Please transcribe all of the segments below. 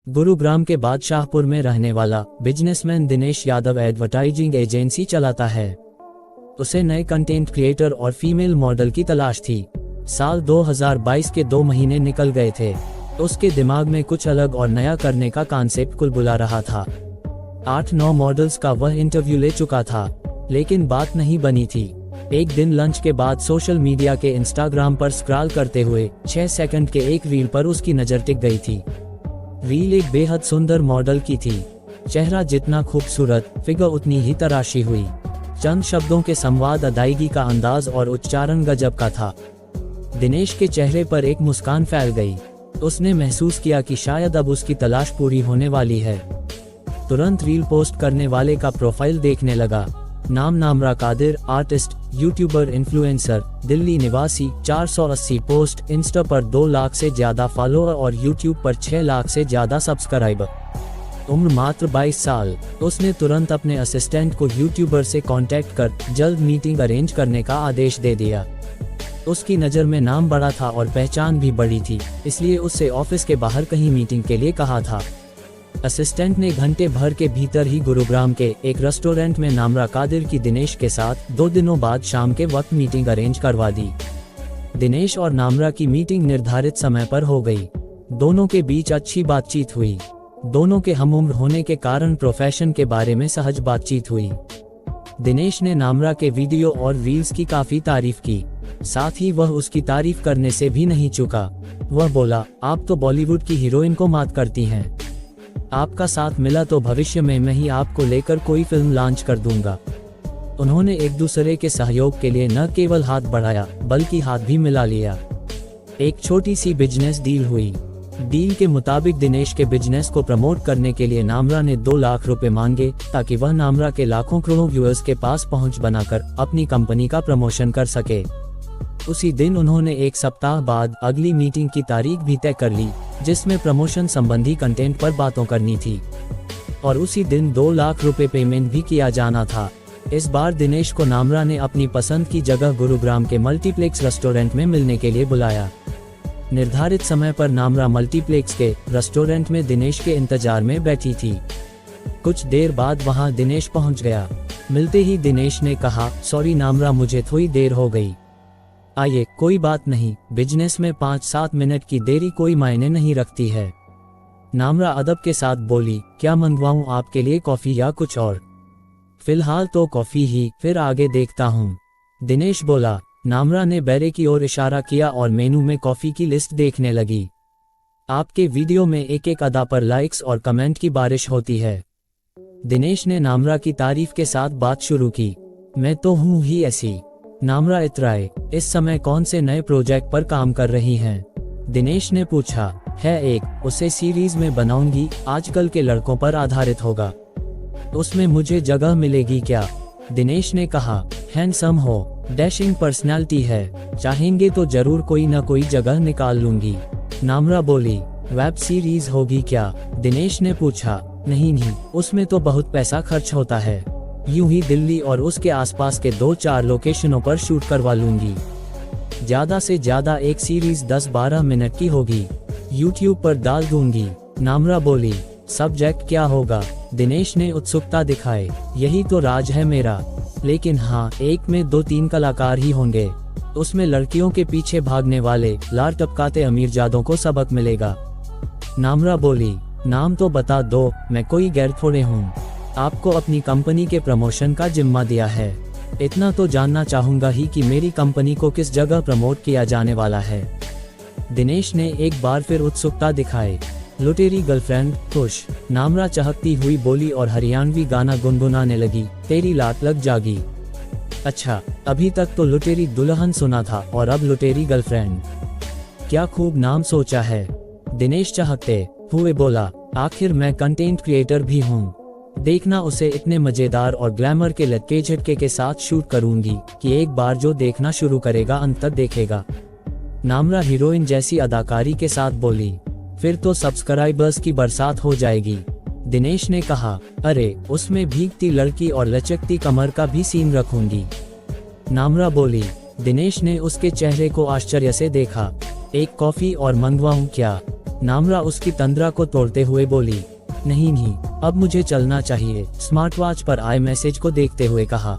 गुरुग्राम के बादशाहपुर में रहने वाला businessman Dinesh Yadav advertising agency चलाता है। उसे नए कंटेंट क्रिएटर और फीमेल मॉडल की तलाश थी। साल 2022 के 2 महीने निकल गए थे। उसके दिमाग में कुछ अलग और नया करने का कॉन्सेप्ट कुलबुला रहा था। 8-9 मॉडल्स का वह इंटरव्यू ले चुका था, लेकिन बात नहीं बनी थी। एक दिन लंच के बाद सोशल मीडिया के इंस्टाग्राम पर स्क्रॉल करते हुए 6 सेकंड के एक रील पर उसकी नज़र टिक गई थी। रील एक बेहद सुंदर मॉडल की थी। चेहरा जितना खूबसूरत, फिगर उतनी ही तराशी हुई। चंद शब्दों के संवाद, अदायगी का अंदाज और उच्चारण गजब का था। दिनेश के चेहरे पर एक मुस्कान फैल गई। उसने महसूस किया कि शायद अब उसकी तलाश पूरी होने वाली है। तुरंत रील पोस्ट करने वाले का प्रोफाइल देखने लगा। नाम Namra Qadir, artist, YouTuber, influencer, Delhi निवासी, 480 पोस्ट, इंस्टा पर 2 लाख से ज्यादा फॉलोअर और यूट्यूब पर 6 लाख से ज्यादा सब्सक्राइबर। उम्र मात्र 22 साल। उसने तुरंत अपने असिस्टेंट को यूट्यूबर से कांटेक्ट कर जल्द मीटिंग अरेंज करने का आदेश दे दिया। उसकी नज़र में नाम बड़ा था और पहचान भी बड़ी थी, इसलिए उससे ऑफिस के बाहर कहीं मीटिंग के लिए कहा था। असिस्टेंट ने घंटे भर के भीतर ही गुरुग्राम के एक रेस्टोरेंट में नामरा कादिर की दिनेश के साथ 2 दिनों बाद शाम के वक्त मीटिंग अरेंज करवा दी। दिनेश और नामरा की मीटिंग निर्धारित समय पर हो गई। दोनों के बीच अच्छी बातचीत हुई। दोनों के हमउम्र होने के कारण प्रोफेशन के बारे में सहज बातचीत हुई। दिनेश ने नामरा के वीडियो और रील्स की काफी तारीफ की। साथ ही वह उसकी तारीफ करने से भी नहीं चूका। वह बोला, आप तो बॉलीवुड की हीरोइन को मात करती हैं। आपका साथ मिला तो भविष्य में मैं ही आपको लेकर कोई फिल्म लॉन्च कर दूंगा। उन्होंने एक दूसरे के सहयोग के लिए न केवल हाथ बढ़ाया, बल्कि हाथ भी मिला लिया। एक छोटी सी बिजनेस डील हुई। डील के मुताबिक दिनेश के बिजनेस को प्रमोट करने के लिए नामरा ने 2 लाख रुपए मांगे, ताकि वह नामरा के लाखों करोड़ों व्यूअर्स के पास पहुंच बनाकर अपनी कंपनी का प्रमोशन कर सके। उसी दिन उन्होंने 1 सप्ताह बाद अगली मीटिंग की तारीख भी तय कर ली, जिसमें प्रमोशन संबंधी कंटेंट पर बातों करनी थी और उसी दिन 2 लाख रुपए पेमेंट भी किया जाना था। इस बार दिनेश को नामरा ने अपनी पसंद की जगह गुरुग्राम के मल्टीप्लेक्स रेस्टोरेंट में मिलने के लिए बुलाया। निर्धारित समय पर नामरा मल्टीप्लेक्स के रेस्टोरेंट में दिनेश के इंतजार में बैठी थी। कुछ देर बाद वहां दिनेश पहुंच गया। मिलते ही दिनेश ने कहा, सॉरी नामरा, मुझे थोड़ी देर हो गई। आइए, कोई बात नहीं, बिजनेस में 5-7 मिनट की देरी कोई मायने नहीं रखती है। नामरा अदब के साथ बोली, क्या मंगवाऊं आपके लिए, कॉफी या कुछ और? फिलहाल तो कॉफी ही, फिर आगे देखता हूँ, दिनेश बोला। नामरा ने बैरे की ओर इशारा किया और मेनू में कॉफी की लिस्ट देखने लगी। आपके वीडियो में एक एक अदा पर लाइक्स और कमेंट की बारिश होती है। दिनेश ने नामरा की तारीफ के साथ बात शुरू की। मैं तो हूँ ही ऐसी। नामरा इतराए, इस समय कौन से नए प्रोजेक्ट पर काम कर रही हैं? दिनेश ने पूछा। है एक, उसे सीरीज में बनाऊंगी, आजकल के लड़कों पर आधारित होगा। उसमें मुझे जगह मिलेगी क्या? दिनेश ने कहा। हैंडसम हो, डैशिंग पर्सनालिटी है, चाहेंगे तो जरूर कोई न कोई जगह निकाल लूंगी। नामरा बोली। वेब सीरीज होगी क्या? दिनेश ने पूछा। नहीं, उसमें तो बहुत पैसा खर्च होता है। यूं ही दिल्ली और उसके आसपास के 2-4 लोकेशनों पर शूट करवा लूंगी। ज्यादा से ज्यादा एक सीरीज 10-12 मिनट की होगी, यूट्यूब पर डाल दूंगी। नामरा बोली। सब्जेक्ट क्या होगा? दिनेश ने उत्सुकता दिखाई। यही तो राज है मेरा, लेकिन हाँ, एक में 2-3 कलाकार ही होंगे। उसमें लड़कियों के पीछे भागने वाले, लार टपकाते अमीरजादों को सबक मिलेगा। नामरा बोली। नाम तो बता दो, मैं कोई गैर थोड़े हूँ। आपको अपनी कंपनी के प्रमोशन का जिम्मा दिया है। इतना तो जानना चाहूंगा ही कि मेरी कंपनी को किस जगह प्रमोट किया जाने वाला है। दिनेश ने एक बार फिर उत्सुकता दिखाई। लुटेरी गर्लफ्रेंड, खुश, नामरा चहकती हुई बोली और हरियाणवी गाना गुनगुनाने लगी, तेरी लात लग जागी। अच्छा, अभी तक तो लुटेरी दुल्हन सुना था और अब लुटेरी गर्लफ्रेंड। क्या खूब नाम सोचा है, दिनेश चहकते हुए बोला। आखिर मैं कंटेंट क्रिएटर भी हूँ। देखना, उसे इतने मजेदार और ग्लैमर के लटके झटके के साथ शूट करूंगी कि एक बार जो देखना शुरू करेगा अंत तक देखेगा। नामरा हीरोइन जैसी अदाकारी के साथ बोली। फिर तो सब्सक्राइबर्स की बरसात हो जाएगी, दिनेश ने कहा। अरे, उसमें भीगती लड़की और लचकती कमर का भी सीन रखूंगी, नामरा बोली। दिनेश ने उसके चेहरे को आश्चर्य से देखा। एक कॉफी और मंगवाऊं क्या? नामरा उसकी तंद्रा को तोड़ते हुए बोली, नहीं नहीं, अब मुझे चलना चाहिए। स्मार्ट वॉच पर आए मैसेज को देखते हुए कहा,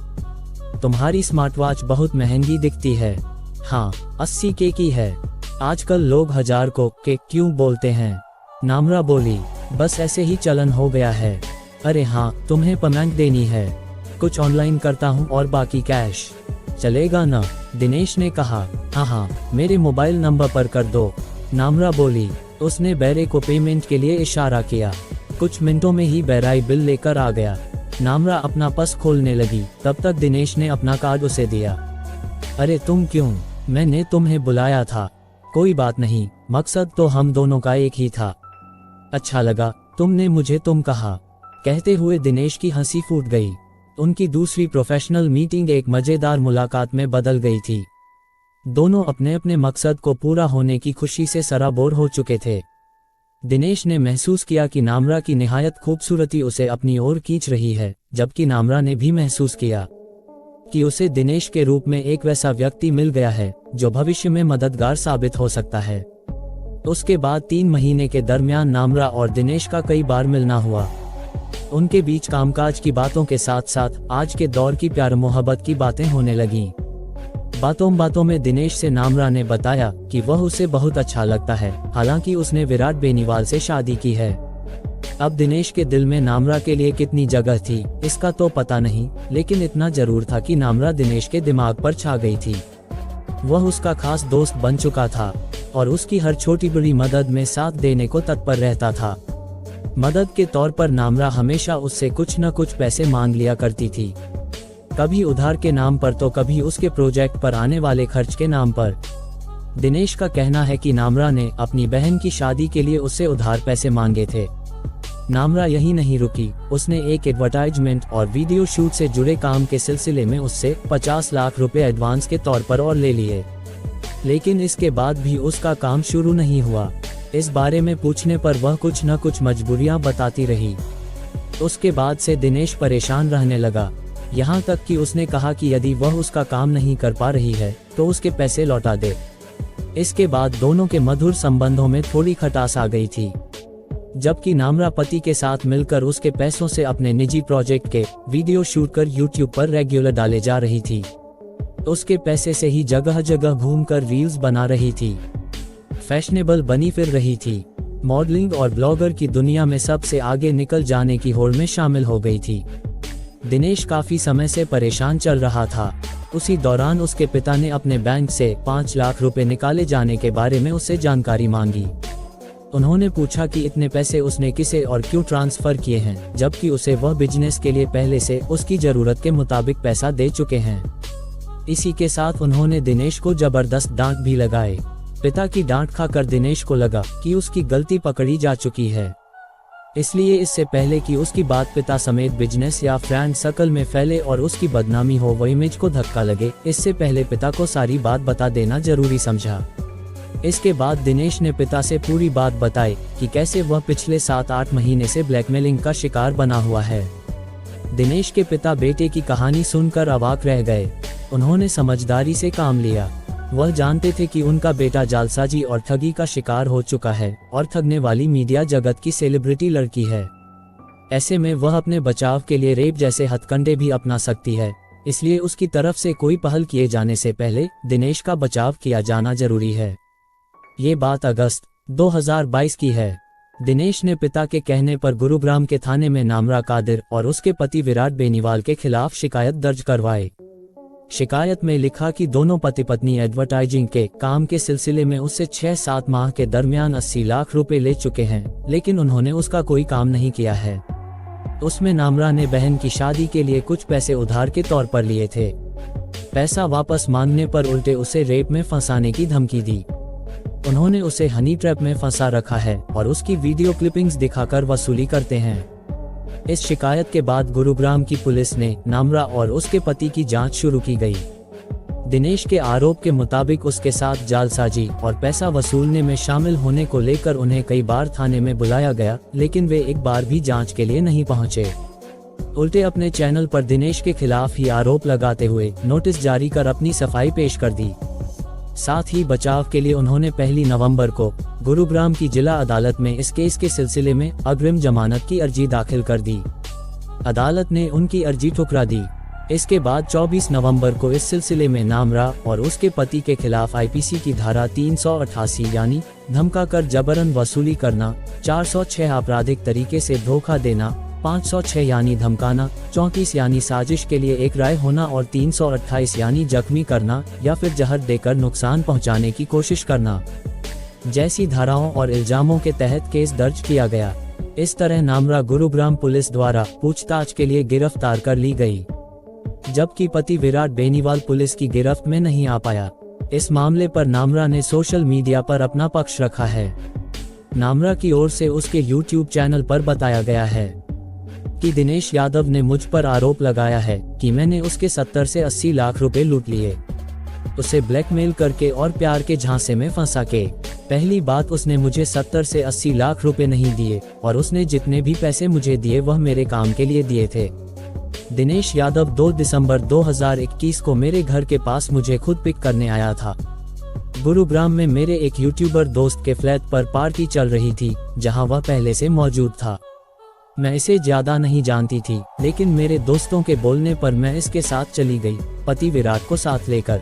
तुम्हारी स्मार्ट वॉच बहुत महंगी दिखती है। हाँ, 80K की है। आजकल लोग 1000 को के क्यों बोलते हैं? नामरा बोली, बस ऐसे ही चलन हो गया है। अरे हाँ, तुम्हें पेमेंट देनी है। कुछ ऑनलाइन करता हूँ और बाकी कैश। चलेगा ना? दिनेश ने कहा, हाँ, मेरे मोबाइल नंबर पर कर दो। नामरा बोली। उसने बैरे को पेमेंट के लिए इशारा किया। कुछ मिनटों में ही बैराई बिल लेकर आ गया। नामरा अपना पर्स खोलने लगी, तब तक दिनेश ने अपना कार्ड उसे दिया। अरे तुम क्यों? मैंने तुम्हें बुलाया था। कोई बात नहीं, मकसद तो हम दोनों का एक ही था। अच्छा लगा तुमने मुझे तुम कहा। कहते हुए दिनेश की हंसी फूट गई। उनकी दूसरी प्रोफेशनल मीटिंग एक मजेदार मुलाकात में बदल गई थी। दोनों अपने अपने मकसद को पूरा होने की खुशी से सराबोर हो चुके थे। दिनेश ने महसूस किया कि नामरा की निहायत खूबसूरती उसे अपनी ओर खींच रही है, जबकि नामरा ने भी महसूस किया कि उसे दिनेश के रूप में एक वैसा व्यक्ति मिल गया है जो भविष्य में मददगार साबित हो सकता है। उसके बाद 3 महीने के दरमियान नामरा और दिनेश का कई बार मिलना हुआ। उनके बीच कामकाज की बातों के साथ साथ आज के दौर की प्यार मोहब्बत की बातें होने लगीं। बातों बातों में दिनेश से नामरा ने बताया कि वह उसे बहुत अच्छा लगता है, हालांकि उसने विराट बेनीवाल से शादी की है। अब दिनेश के दिल में नामरा के लिए कितनी जगह थी इसका तो पता नहीं, लेकिन इतना जरूर था कि नामरा दिनेश के दिमाग पर छा गई थी। वह उसका खास दोस्त बन चुका था और उसकी हर छोटी बड़ी मदद में साथ देने को तत्पर रहता था। मदद के तौर पर नामरा हमेशा उससे कुछ न कुछ पैसे मांग लिया करती थी, कभी उधार के नाम पर तो कभी उसके प्रोजेक्ट पर आने वाले खर्च के नाम पर। दिनेश का कहना है कि नामरा ने अपनी बहन की शादी के लिए उससे उधार पैसे मांगे थे। नामरा यही नहीं रुकी, उसने एक एडवर्टाइजमेंट और वीडियो शूट से जुड़े काम के सिलसिले में उससे 50 लाख रुपए एडवांस के तौर पर और ले लिए। लेकिन इसके बाद भी उसका काम शुरू नहीं हुआ। इस बारे में पूछने पर वह कुछ न कुछ मजबूरियां बताती रही। उसके बाद से दिनेश परेशान रहने लगा, यहाँ तक कि उसने कहा कि यदि वह उसका काम नहीं कर पा रही है तो उसके पैसे लौटा दे। इसके बाद दोनों के मधुर संबंधों में थोड़ी खटास आ गई थी। जबकि नामरा पति के साथ मिलकर उसके पैसों से अपने निजी प्रोजेक्ट के वीडियो शूट कर यूट्यूब पर रेगुलर डाले जा रही थी। उसके पैसे से ही जगह जगह घूमकर रील्स बना रही थी, फैशनेबल बनी फिर रही थी, मॉडलिंग और ब्लॉगर की दुनिया में सबसे आगे निकल जाने की होड़ में शामिल हो गई थी। दिनेश काफी समय से परेशान चल रहा था। उसी दौरान उसके पिता ने अपने बैंक से 5 लाख रुपए निकाले जाने के बारे में उससे जानकारी मांगी। उन्होंने पूछा कि इतने पैसे उसने किसे और क्यों ट्रांसफर किए हैं, जबकि उसे वह बिजनेस के लिए पहले से उसकी जरूरत के मुताबिक पैसा दे चुके हैं। इसी के साथ उन्होंने दिनेश को जबरदस्त डांट भी लगाए। पिता की डांट खाकर दिनेश को लगा कि उसकी गलती पकड़ी जा चुकी है, इसलिए इससे पहले कि उसकी बात पिता समेत बिजनेस या फ्रेंड सर्कल में फैले और उसकी बदनामी हो, वो इमेज को धक्का लगे, इससे पहले पिता को सारी बात बता देना जरूरी समझा। इसके बाद दिनेश ने पिता से पूरी बात बताई कि कैसे वह पिछले 7-8 महीने से ब्लैकमेलिंग का शिकार बना हुआ है। दिनेश के पिता बेटे की कहानी सुनकर अवाक रह गए। उन्होंने समझदारी से काम लिया। वह जानते थे कि उनका बेटा जालसाजी और ठगी का शिकार हो चुका है और ठगने वाली मीडिया जगत की सेलिब्रिटी लड़की है। ऐसे में वह अपने बचाव के लिए रेप जैसे हथकंडे भी अपना सकती है, इसलिए उसकी तरफ से कोई पहल किए जाने से पहले दिनेश का बचाव किया जाना जरूरी है। ये बात अगस्त 2022 की है। दिनेश ने पिता के कहने पर गुरुग्राम के थाने में नामरा कादिर और उसके पति विराट बेनीवाल के खिलाफ शिकायत दर्ज करवाई। शिकायत में लिखा कि दोनों पति पत्नी एडवर्टाइजिंग के काम के सिलसिले में उससे 6-7 माह के दरमियान 80 लाख रुपए ले चुके हैं, लेकिन उन्होंने उसका कोई काम नहीं किया है। उसमें नामरा ने बहन की शादी के लिए कुछ पैसे उधार के तौर पर लिए थे। पैसा वापस मांगने पर उल्टे उसे रेप में फंसाने की धमकी दी। उन्होंने उसे हनी ट्रैप में फंसा रखा है और उसकी वीडियो क्लिपिंग्स दिखाकर वसूली करते हैं। इस शिकायत के बाद गुरुग्राम की पुलिस ने नामरा और उसके पति की जांच शुरू की गई। दिनेश के आरोप के मुताबिक उसके साथ जालसाजी और पैसा वसूलने में शामिल होने को लेकर उन्हें कई बार थाने में बुलाया गया, लेकिन वे एक बार भी जांच के लिए नहीं पहुंचे। उल्टे अपने चैनल पर दिनेश के खिलाफ ही आरोप लगाते हुए नोटिस जारी कर अपनी सफाई पेश कर दी। साथ ही बचाव के लिए उन्होंने 1 नवंबर को गुरुग्राम की जिला अदालत में इस केस के सिलसिले में अग्रिम जमानत की अर्जी दाखिल कर दी। अदालत ने उनकी अर्जी ठुकरा दी। इसके बाद 24 नवंबर को इस सिलसिले में नामरा और उसके पति के खिलाफ आईपीसी की धारा 388 यानी धमकाकर जबरन वसूली करना, 406 आपराधिक तरीके से धोखा देना, 506 यानी धमकाना, 34 यानी साजिश के लिए एक राय होना और 328 यानी जख्मी करना या फिर जहर देकर नुकसान पहुंचाने की कोशिश करना जैसी धाराओं और इल्जामों के तहत केस दर्ज किया गया। इस तरह नामरा गुरुग्राम पुलिस द्वारा पूछताछ के लिए गिरफ्तार कर ली गई, जबकि पति विराट बेनीवाल पुलिस की गिरफ्त में नहीं आ पाया। इस मामले पर नामरा ने सोशल मीडिया पर अपना पक्ष रखा है। नामरा की ओर से उसके YouTube चैनल पर बताया गया है कि दिनेश यादव ने मुझ पर आरोप लगाया है कि मैंने उसके 70 से 80 लाख रुपए लूट लिए, उसे ब्लैकमेल करके और प्यार के झांसे में फंसा के। पहली बात, उसने मुझे 70 से 80 लाख रुपए नहीं दिए और उसने जितने भी पैसे मुझे दिए वह मेरे काम के लिए दिए थे। दिनेश यादव 2 दिसंबर 2021 को मेरे घर के पास मुझे खुद पिक करने आया था। गुरुग्राम में मेरे एक यूट्यूबर दोस्त के फ्लैट पर पार्टी चल रही थी, जहां वह पहले से मौजूद था। मैं इसे ज्यादा नहीं जानती थी, लेकिन मेरे दोस्तों के बोलने पर मैं इसके साथ चली गई, पति विराट को साथ लेकर।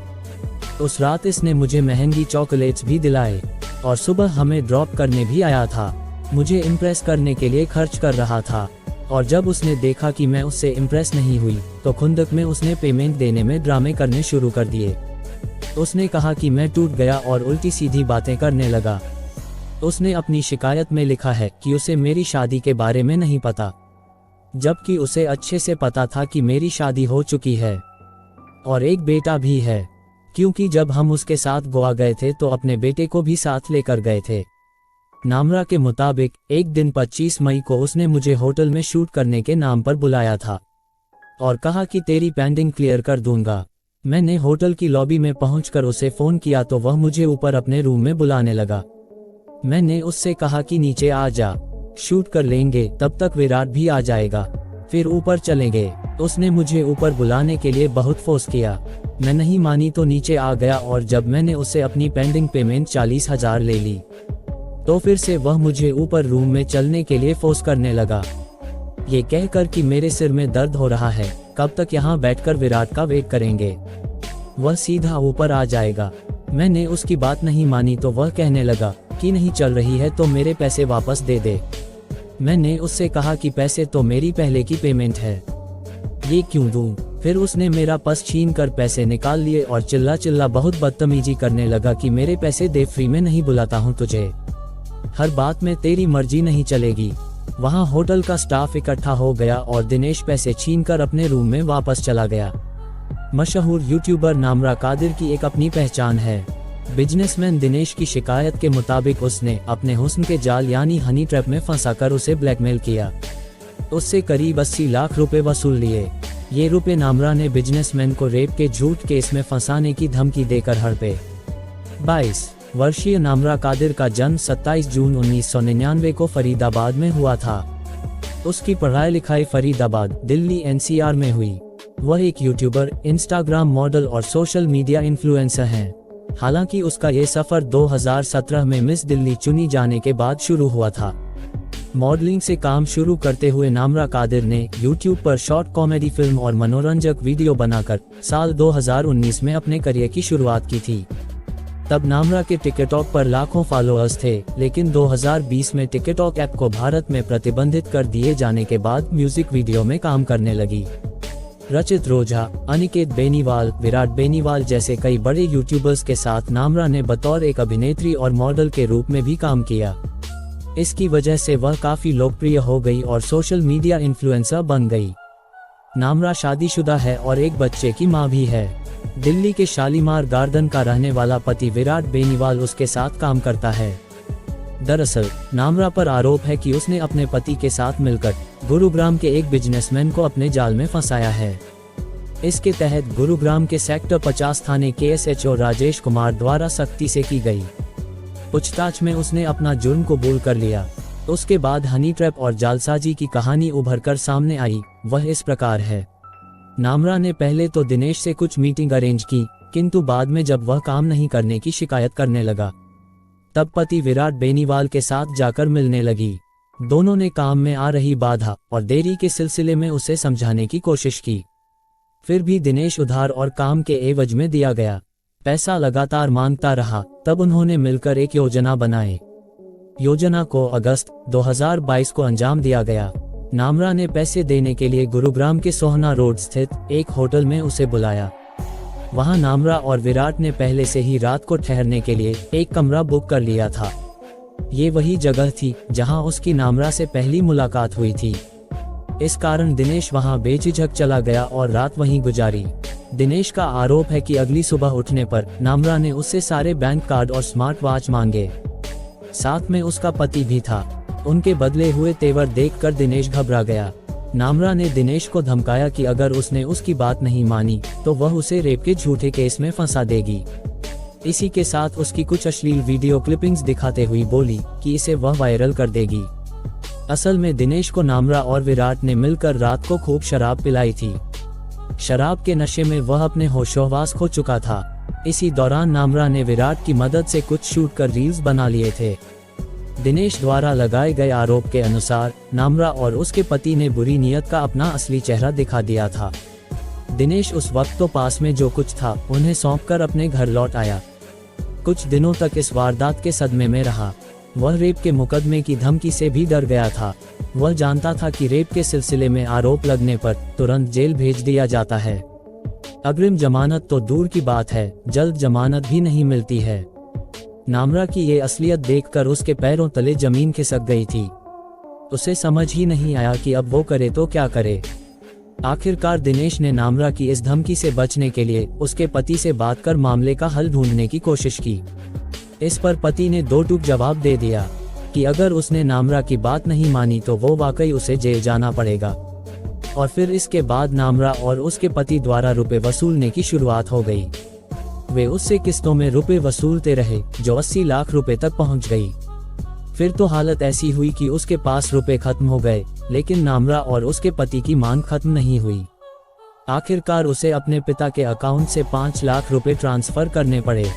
उस रात इसने मुझे महंगी चॉकलेट्स भी दिलाए और सुबह हमें ड्रॉप करने भी आया था। मुझे इम्प्रेस करने के लिए खर्च कर रहा था और जब उसने देखा कि मैं उससे इम्प्रेस नहीं हुई तो खुंदक में उसने पेमेंट देने में ड्रामे करने शुरू कर दिए। उसने कहा कि मैं टूट गया और उल्टी सीधी बातें करने लगा। उसने अपनी शिकायत में लिखा है कि उसे मेरी शादी के बारे में नहीं पता, जबकि उसे अच्छे से पता था कि मेरी शादी हो चुकी है और एक बेटा भी है, क्योंकि जब हम उसके साथ गोवा गए थे तो अपने बेटे को भी साथ लेकर गए थे। नामरा के मुताबिक एक दिन 25 मई को उसने मुझे होटल में शूट करने के नाम पर बुलाया था और कहा कि तेरी पेंडिंग क्लियर कर दूंगा। मैंने होटल की लॉबी में पहुंचकर उसे फोन किया तो वह मुझे ऊपर अपने रूम में बुलाने लगा। मैंने उससे कहा कि नीचे आ जा, शूट कर लेंगे, तब तक विराट भी आ जाएगा, फिर ऊपर चलेंगे। उसने मुझे ऊपर बुलाने के लिए बहुत फोर्स किया। मैं नहीं मानी तो नीचे आ गया और जब मैंने उससे अपनी पेंडिंग पेमेंट 40,000 ले ली तो फिर से वह मुझे ऊपर रूम में चलने के लिए फोर्स करने लगा, ये कहकर कि मेरे सिर में दर्द हो रहा है, कब तक यहाँ बैठकर विराट का वेट करेंगे, वह सीधा ऊपर आ जाएगा। मैंने उसकी बात नहीं मानी तो वह कहने लगा कि नहीं चल रही है तो मेरे पैसे वापस दे दे। मैंने उससे कहा कि पैसे तो मेरी पहले की पेमेंट है, ये क्यों दूं? फिर उसने मेरा पर्स छीन कर पैसे निकाल लिए और चिल्ला चिल्ला बहुत बदतमीजी करने लगा कि मेरे पैसे दे, फ्री में नहीं बुलाता हूँ तुझे, हर बात में तेरी मर्जी नहीं चलेगी। वहाँ होटल का स्टाफ इकट्ठा हो गया और दिनेश पैसे छीनकर अपने रूम में वापस चला गया। मशहूर यूट्यूबर नामरा कादिर की एक अपनी पहचान है। बिजनेसमैन दिनेश की शिकायत के मुताबिक उसने अपने हुस्न के जाल यानी हनी ट्रैप में फंसाकर उसे ब्लैकमेल किया, उससे करीब 80 लाख रुपए वसूल लिए। ये रुपए नामरा ने बिजनेसमैन को रेप के झूठ केस में फंसाने की धमकी देकर हड़पे। 22 वर्षीय नामरा कादिर का जन्म 27 जून 1999 को फरीदाबाद में हुआ था। उसकी पढ़ाई लिखाई फरीदाबाद, दिल्ली NCR में हुई। वह एक यूट्यूबर, इंस्टाग्राम मॉडल और सोशल मीडिया इन्फ्लुएंसर हैं। हालांकि उसका ये सफर 2017 में मिस दिल्ली चुनी जाने के बाद शुरू हुआ था। मॉडलिंग से काम शुरू करते हुए नामरा कादिर ने यूट्यूब पर शॉर्ट कॉमेडी फिल्म और मनोरंजक वीडियो बनाकर साल 2019 में अपने करियर की शुरुआत की थी। तब नामरा के टिकटॉक पर लाखों फॉलोअर्स थे, लेकिन 2020 में टिकटॉक ऐप को भारत में प्रतिबंधित कर दिए जाने के बाद म्यूजिक वीडियो में काम करने लगी। रचित रोझा, अनिकेत बेनीवाल, विराट बेनीवाल जैसे कई बड़े यूट्यूबर्स के साथ नामरा ने बतौर एक अभिनेत्री और मॉडल के रूप में भी काम किया। इसकी वजह से वह काफी लोकप्रिय हो गई और सोशल मीडिया इन्फ्लुएंसर बन गई। नामरा शादीशुदा है और एक बच्चे की मां भी है। दिल्ली के शालीमार गार्डन का रहने वाला पति विराट बेनीवाल उसके साथ काम करता है। दरअसल नामरा पर आरोप है कि उसने अपने पति के साथ मिलकर गुरुग्राम के एक बिजनेसमैन को अपने जाल में फंसाया है। इसके तहत गुरुग्राम के सेक्टर 50 थाने के SHO राजेश कुमार द्वारा सख्ती से की गई पूछताछ में उसने अपना जुर्म कबूल कर लिया। उसके बाद हनी ट्रैप और जालसाजी की कहानी उभर कर सामने आई। वह इस प्रकार है। नामरा ने पहले तो दिनेश से कुछ मीटिंग अरेंज की, किंतु बाद में जब वह काम नहीं करने की शिकायत करने लगा, तब पति विराट बेनीवाल के साथ जाकर मिलने लगी। दोनों ने काम में आ रही बाधा और देरी के सिलसिले में उसे समझाने की कोशिश की। फिर भी दिनेश उधार और काम के एवज में दिया गया पैसा लगातार मांगता रहा। तब उन्होंने मिलकर एक योजना बनाई। योजना को अगस्त 2022 को अंजाम दिया गया। नामरा ने पैसे देने के लिए गुरुग्राम के सोहना रोड स्थित एक होटल में उसे बुलाया। वहां नामरा और विराट ने पहले से ही रात को ठहरने के लिए एक कमरा बुक कर लिया था। ये वही जगह थी जहां उसकी नामरा से पहली मुलाकात हुई थी। इस कारण दिनेश वहां बेझिझक चला गया और रात वहीं गुजारी। दिनेश का आरोप है कि अगली सुबह उठने पर नामरा ने उससे सारे बैंक कार्ड और स्मार्ट वॉच मांगे। साथ में उसका पति भी था। उनके बदले हुए तेवर देखकर दिनेश घबरा गया। नामरा ने दिनेश को धमकाया कि अगर उसने उसकी बात नहीं मानी तो वह उसे रेप के झूठे केस में फंसा देगी। इसी के साथ उसकी कुछ अश्लील वीडियो क्लिपिंग्स दिखाते हुए बोली कि इसे वह वायरल कर देगी। असल में दिनेश को नामरा और विराट ने मिलकर रात को खूब शराब पिलाई थी। शराब के नशे में वह अपने होशोहवास खो चुका था। इसी दौरान नामरा ने विराट की मदद से कुछ शूट कर रील्स बना लिए थे। दिनेश द्वारा लगाए गए आरोप के अनुसार नामरा और उसके पति ने बुरी नीयत का अपना असली चेहरा दिखा दिया था। दिनेश उस वक्त तो पास में जो कुछ था उन्हें सौंपकर अपने घर लौट आया। कुछ दिनों तक इस वारदात के सदमे में रहा। वह रेप के मुकदमे की धमकी से भी डर गया था। वह जानता था कि रेप के सिलसिले में आरोप लगने पर तुरंत जेल भेज दिया जाता है। अग्रिम जमानत तो दूर की बात है, जल्द जमानत भी नहीं मिलती है। नामरा की ये असलियत देखकर उसके पैरों तले जमीन खिसक गई थी। उसे समझ ही नहीं आया कि अब वो करे तो क्या करे। आखिरकार दिनेश ने नामरा की इस धमकी से बचने के लिए उसके पति से बात कर मामले का हल ढूंढने की कोशिश की। इस पर पति ने दो टूक जवाब दे दिया कि अगर उसने नामरा की बात नहीं मानी तो वो वाकई उसे जेल जाना पड़ेगा। और फिर इसके बाद नामरा और उसके पति द्वारा रुपए वसूलने की शुरुआत हो गई। वे उससे किस्तों में रुपए वसूलते रहे जो 80 लाख रुपए तक पहुंच गई। फिर तो हालत ऐसी हुई कि उसके पास रुपए खत्म हो गए, लेकिन नामरा और उसके पति की मांग खत्म नहीं हुई। आखिरकार उसे अपने पिता के अकाउंट से 5 लाख रुपए ट्रांसफर करने पड़े।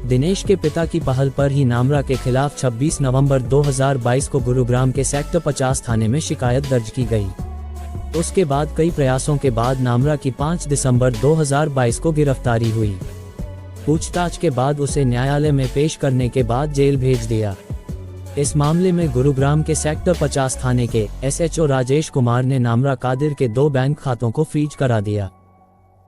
दिनेश के पिता की पहल पर ही नामरा के खिलाफ 26 नवंबर 2022 को गुरुग्राम के सेक्टर 50 थाने में शिकायत दर्ज की गई। उसके बाद कई प्रयासों के बाद नामरा की 5 दिसंबर 2022 को गिरफ्तारी हुई। पूछताछ के बाद उसे न्यायालय में पेश करने के बाद जेल भेज दिया। इस मामले में गुरुग्राम के सेक्टर 50 थाने के SHO राजेश कुमार ने नामरा कादिर के 2 बैंक खातों को फ्रीज करा दिया।